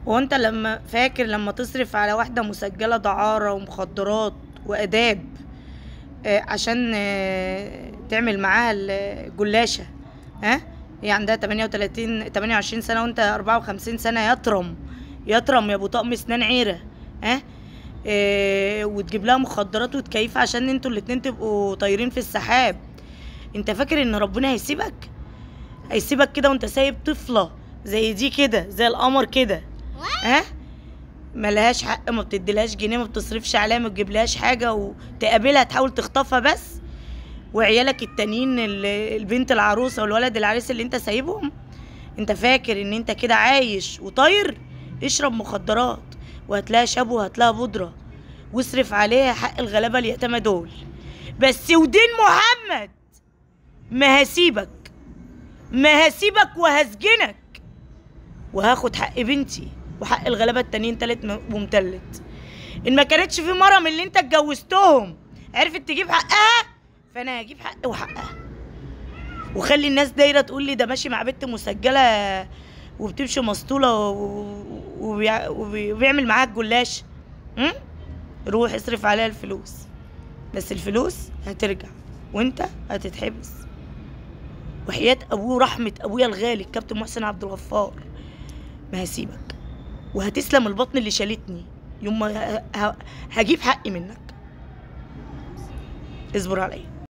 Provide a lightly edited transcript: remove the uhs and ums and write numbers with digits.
هو انت لما فاكر لما تصرف على واحدة مسجلة دعارة ومخدرات وآداب عشان تعمل معاها الجلاشة؟ ها؟ هي عندها 38 28 سنة وانت 54 سنة. يطرم يطرم يا ابو طقم اسنان عيرة. ها؟ وتجيب لها مخدرات وتكيف عشان انتوا الاتنين تبقوا طايرين في السحاب. انت فاكر ان ربنا هيسيبك؟ هيسيبك كده وانت سايب طفلة زي دي كده، زي القمر كده؟ ها؟ ملهاش حق، ما بتديلهاش جنيه، ما بتصرفش عليها، ما تجيبلهاش حاجة، وتقابلها تحاول تخطفها بس. وعيالك التانيين البنت العروسة والولد العريس اللي انت سايبهم، انت فاكر ان انت كده عايش وطاير؟ اشرب مخدرات وهتلاقيها شاب وهتلاقيها بودرة، واصرف عليها حق الغلابة اليتامى دول. بس ودين محمد ما هسيبك، ما هسيبك وهسجنك، وهاخد حق بنتي وحق الغلابة التانيين تالت ومتلت. ان ما كانتش في مرة من اللي انت اتجوزتهم عرفت تجيب حقها، فانا هجيب حقي وحقها. وخلي الناس دايره تقول لي ده ماشي مع بنت مسجله وبتمشي مسطوله وبيعمل معاها الجلاش. روح اصرف عليها الفلوس، بس الفلوس هترجع وانت هتتحبس. وحياة ابوه ورحمه ابويا الغالي الكابتن محسن عبد الغفار ما هسيبك، وهتسلم البطن اللي شالتني يوم ما هجيب حقي منك. اصبر عليا.